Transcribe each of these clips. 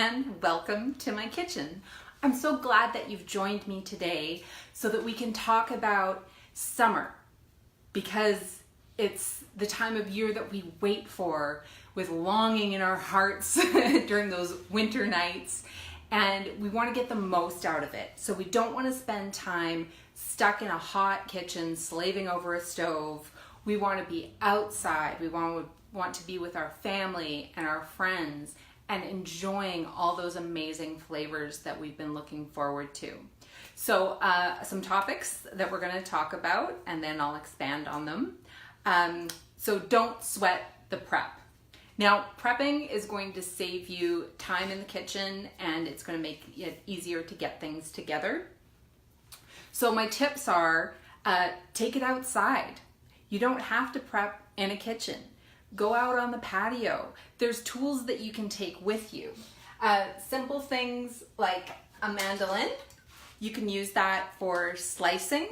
and welcome to my kitchen. I'm so glad that you've joined me today so that we can talk about summer, because it's the time of year that we wait for with longing in our hearts during those winter nights, and we want to get the most out of it. So we don't want to spend time stuck in a hot kitchen slaving over a stove. We want to be outside. We want to be with our family and our friends and enjoying all those amazing flavors that we've been looking forward to. So some topics that we're going to talk about, and then I'll expand on them. So don't sweat the prep. Now, prepping is going to save you time in the kitchen, and it's going to make it easier to get things together. So my tips are, take it outside. You don't have to prep in a kitchen. Go out on the patio. There's tools that you can take with you. Simple things like a mandolin. You can use that for slicing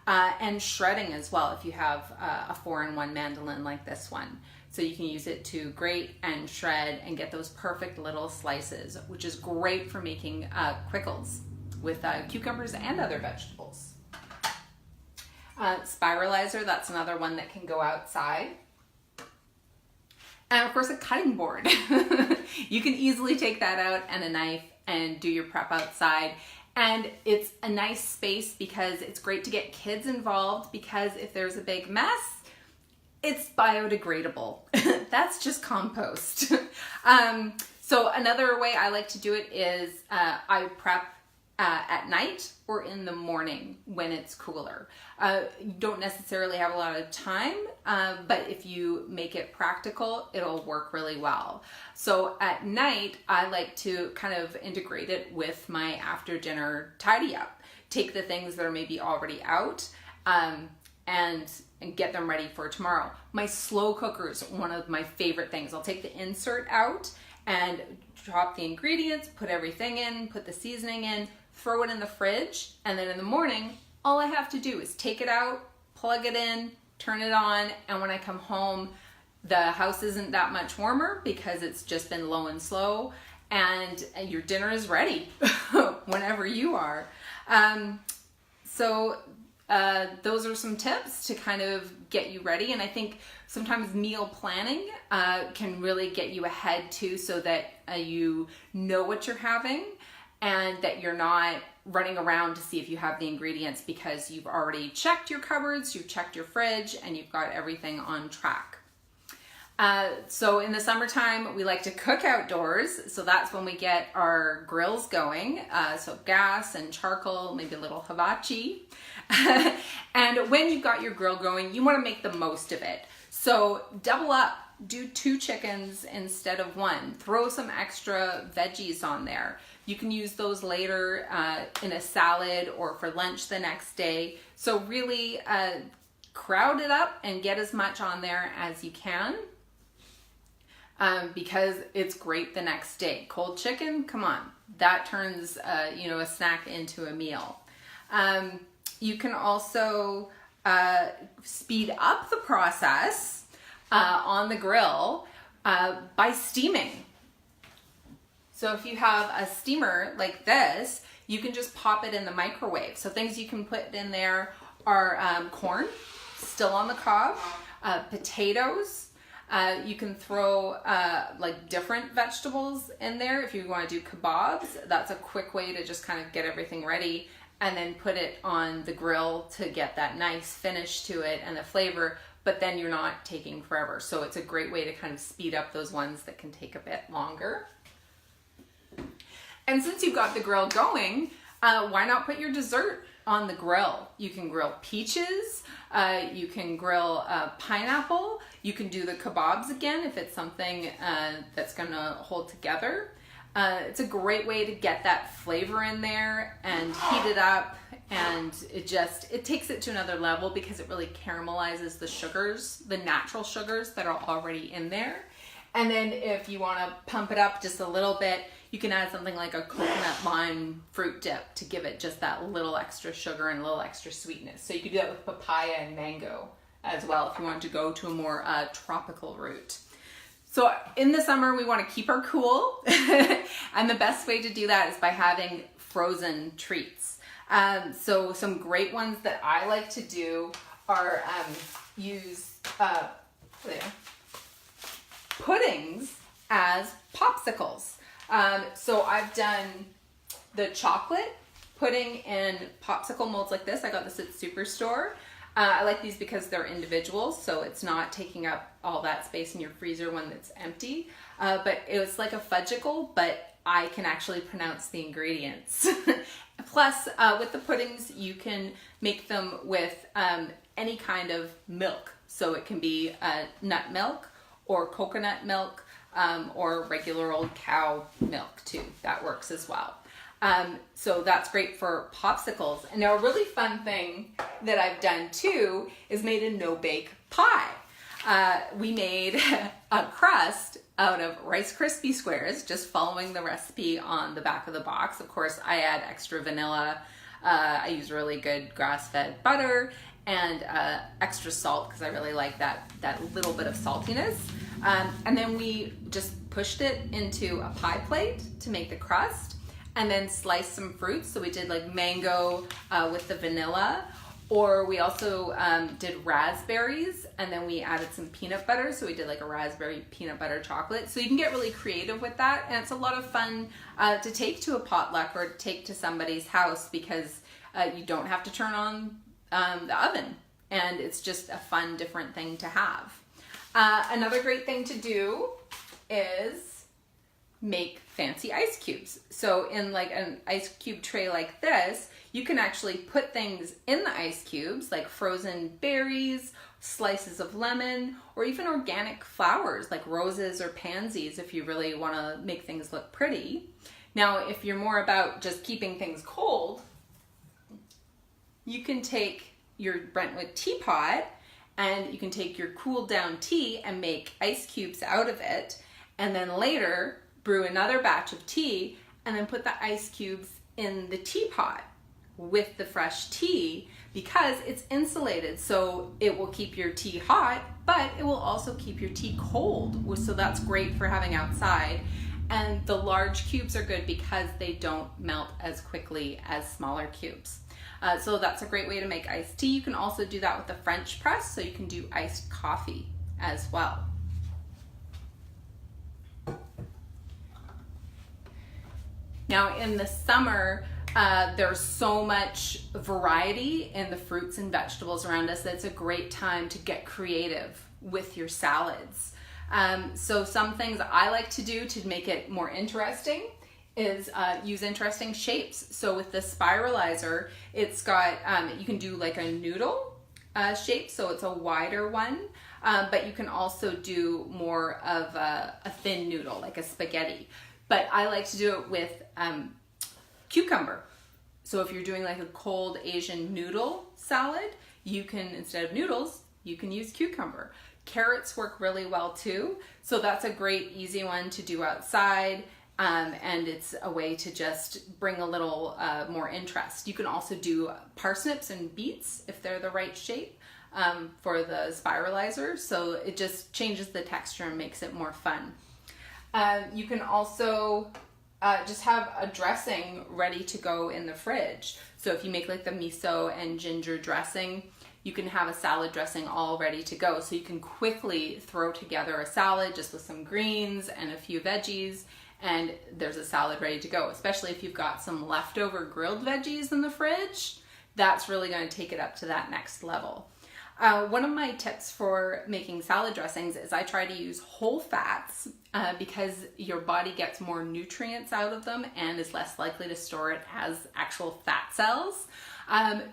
and shredding as well if you have a 4-in-1 mandolin like this one. So you can use it to grate and shred and get those perfect little slices, which is great for making quickles with cucumbers and other vegetables. Spiralizer, that's another one that can go outside. And of course, a cutting board. You can easily take that out and a knife and do your prep outside. And it's a nice space because it's great to get kids involved, because if there's a big mess, it's biodegradable. That's just compost. So another way I like to do it is I prep at night or in the morning when it's cooler. You don't necessarily have a lot of time, but if you make it practical, it'll work really well. So at night, I like to kind of integrate it with my after dinner tidy up. Take the things that are maybe already out and get them ready for tomorrow. My slow cooker is one of my favorite things. I'll take the insert out and drop the ingredients, put everything in, put the seasoning in, throw it in the fridge, and then in the morning, all I have to do is take it out, plug it in, turn it on, and when I come home, the house isn't that much warmer because it's just been low and slow, and your dinner is ready whenever you are. So those are some tips to kind of get you ready, and I think sometimes meal planning can really get you ahead too, so that you know what you're having and that you're not running around to see if you have the ingredients, because you've already checked your cupboards, you've checked your fridge, and you've got everything on track. So in the summertime, we like to cook outdoors. So that's when we get our grills going. So gas and charcoal, maybe a little hibachi. And when you've got your grill going, you want to make the most of it. So double up, do 2 chickens instead of 1. Throw some extra veggies on there. You can use those later in a salad or for lunch the next day. So really crowd it up and get as much on there as you can, because it's great the next day. Cold chicken, come on, that turns a snack into a meal. You can also speed up the process on the grill by steaming. So if you have a steamer like this, you can just pop it in the microwave. So things you can put in there are corn, still on the cob, potatoes. You can throw like different vegetables in there. If you want to do kebabs, that's a quick way to just kind of get everything ready and then put it on the grill to get that nice finish to it and the flavor, but then you're not taking forever. So it's a great way to kind of speed up those ones that can take a bit longer. And since you've got the grill going, why not put your dessert on the grill? You can grill peaches, you can grill pineapple, you can do the kebabs again if it's something that's gonna hold together. It's a great way to get that flavor in there and heat it up, and it takes it to another level because it really caramelizes the sugars, the natural sugars that are already in there. And then if you want to pump it up just a little bit, you can add something like a coconut lime fruit dip to give it just that little extra sugar and a little extra sweetness. So you could do that with papaya and mango as well if you want to go to a more tropical route. So in the summer, we want to keep her cool. And the best way to do that is by having frozen treats. So some great ones that I like to do are use puddings as popsicles. So I've done the chocolate pudding in popsicle molds like this. I got this at Superstore. I like these because they're individual, so it's not taking up all that space in your freezer when it's empty. But it was like a fudgicle, but I can actually pronounce the ingredients. Plus, with the puddings, you can make them with any kind of milk. So it can be nut milk or coconut milk or regular old cow milk too. That works as well. So that's great for popsicles. And now a really fun thing that I've done too is made a no-bake pie. We made a crust out of Rice Krispie squares, just following the recipe on the back of the box. Of course, I add extra vanilla. I use really good grass-fed butter and extra salt because I really like that little bit of saltiness. And then we just pushed it into a pie plate to make the crust. And then slice some fruits. So we did like mango with the vanilla, or we also did raspberries, and then we added some peanut butter. So we did like a raspberry peanut butter chocolate. So you can get really creative with that, and it's a lot of fun to take to a potluck or to take to somebody's house because you don't have to turn on the oven, and it's just a fun, different thing to have. Another great thing to do is make fancy ice cubes. So in like an ice cube tray like this, you can actually put things in the ice cubes like frozen berries, slices of lemon, or even organic flowers like roses or pansies if you really want to make things look pretty. Now, if you're more about just keeping things cold, you can take your Brentwood teapot and you can take your cooled down tea and make ice cubes out of it, and then later brew another batch of tea and then put the ice cubes in the teapot with the fresh tea because it's insulated, so it will keep your tea hot, but it will also keep your tea cold. So that's great for having outside. And the large cubes are good because they don't melt as quickly as smaller cubes. So that's a great way to make iced tea. You can also do that with the French press, so you can do iced coffee as well. Now in the summer, there's so much variety in the fruits and vegetables around us that it's a great time to get creative with your salads. So some things I like to do to make it more interesting is use interesting shapes. So with the spiralizer, it's got, you can do like a noodle shape, so it's a wider one, but you can also do more of a thin noodle, like a spaghetti. But I like to do it with cucumber. So if you're doing like a cold Asian noodle salad, you can, instead of noodles, you can use cucumber. Carrots work really well too. So that's a great easy one to do outside. And it's a way to just bring a little more interest. You can also do parsnips and beets if they're the right shape for the spiralizer. So it just changes the texture and makes it more fun. You can also just have a dressing ready to go in the fridge. So if you make like the miso and ginger dressing, you can have a salad dressing all ready to go. So you can quickly throw together a salad just with some greens and a few veggies, and there's a salad ready to go. Especially if you've got some leftover grilled veggies in the fridge, that's really going to take it up to that next level. One of my tips for making salad dressings is I try to use whole fats because your body gets more nutrients out of them and is less likely to store it as actual fat cells.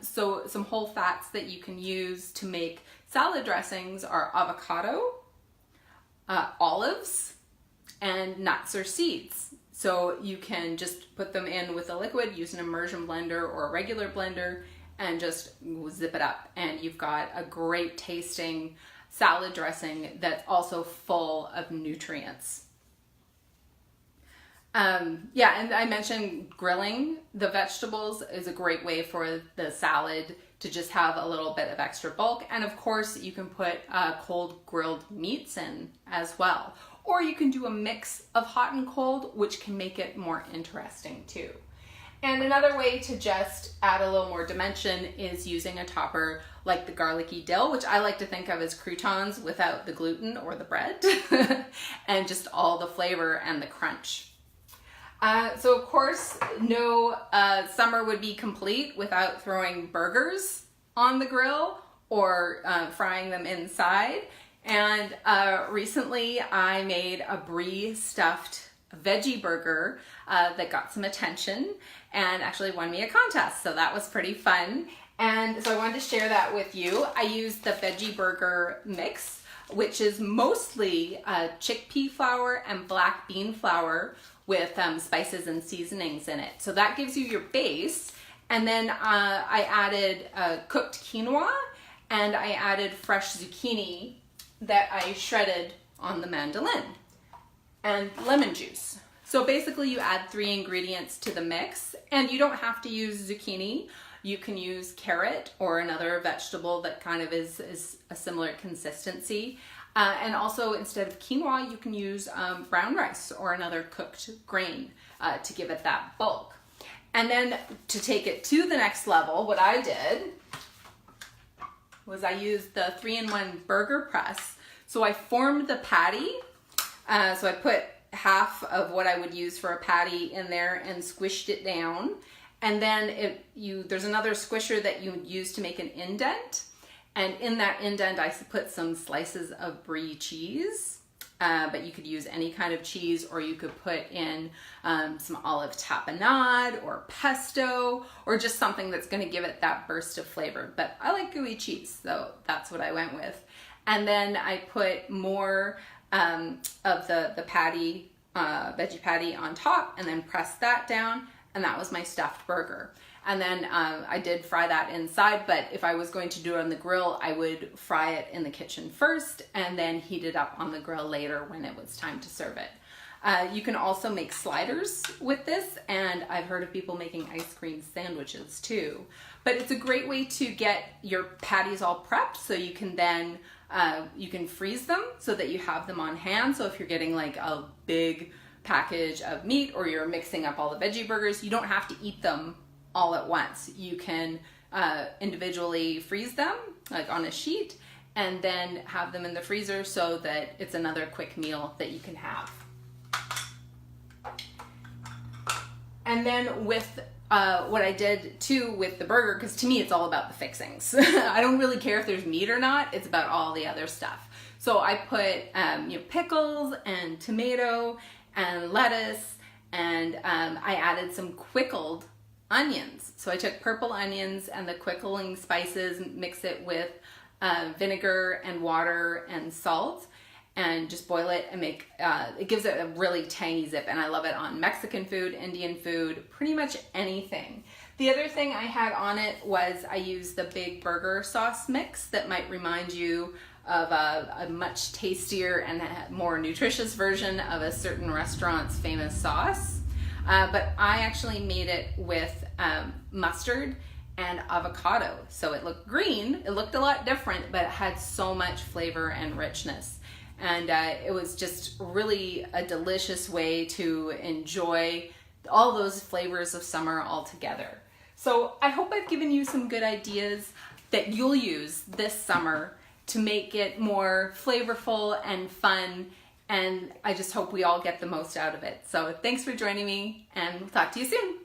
So some whole fats that you can use to make salad dressings are avocado, olives, and nuts or seeds. So you can just put them in with a liquid, use an immersion blender or a regular blender, and just zip it up, and you've got a great tasting salad dressing that's also full of nutrients. Yeah, and I mentioned grilling the vegetables is a great way for the salad to just have a little bit of extra bulk. And of course, you can put cold grilled meats in as well. or you can do a mix of hot and cold, which can make it more interesting too. And another way to just add a little more dimension is using a topper like the garlicky dill, which I like to think of as croutons without the gluten or the bread, and just all the flavor and the crunch. So of course, no summer would be complete without throwing burgers on the grill or frying them inside. And recently I made a brie stuffed veggie burger that got some attention and actually won me a contest. So that was pretty fun. And so I wanted to share that with you. I used the veggie burger mix, which is mostly chickpea flour and black bean flour with spices and seasonings in it. So that gives you your base. And then I added cooked quinoa, and I added fresh zucchini that I shredded on the mandolin, and lemon juice. So basically you add 3 ingredients to the mix, and you don't have to use zucchini. You can use carrot or another vegetable that kind of is a similar consistency. And also instead of quinoa, you can use brown rice or another cooked grain to give it that bulk. And then to take it to the next level, what I did was I used the 3-in-1 burger press. So I formed the patty. So I put half of what I would use for a patty in there and squished it down. And then there's another squisher that you would use to make an indent. And in that indent, I put some slices of brie cheese. But you could use any kind of cheese, or you could put in some olive tapenade or pesto, or just something that's going to give it that burst of flavor. But I like gooey cheese, so that's what I went with. And then I put more of the patty, veggie patty on top, and then pressed that down, and that was my stuffed burger. And then I did fry that inside, but if I was going to do it on the grill, I would fry it in the kitchen first and then heat it up on the grill later when it was time to serve it. You can also make sliders with this, and I've heard of people making ice cream sandwiches too. But it's a great way to get your patties all prepped, so you can then you can freeze them so that you have them on hand. So if you're getting like a big package of meat, or you're mixing up all the veggie burgers, you don't have to eat them all at once. You can individually freeze them like on a sheet, and then have them in the freezer so that it's another quick meal that you can have. And then with what I did too with the burger, because to me it's all about the fixings. I don't really care if there's meat or not, it's about all the other stuff. So I put pickles and tomato and lettuce, and I added some quickled onions. So I took purple onions and the quickling spices, mix it with vinegar and water and salt, and just boil it and make, it gives it a really tangy zip, and I love it on Mexican food, Indian food, pretty much anything. The other thing I had on it was I used the big burger sauce mix that might remind you of a much tastier and more nutritious version of a certain restaurant's famous sauce. But I actually made it with mustard and avocado. So it looked green, it looked a lot different, but it had so much flavor and richness. And it was just really a delicious way to enjoy all those flavors of summer all together. So I hope I've given you some good ideas that you'll use this summer to make it more flavorful and fun. And I just hope we all get the most out of it. So thanks for joining me, and we'll talk to you soon.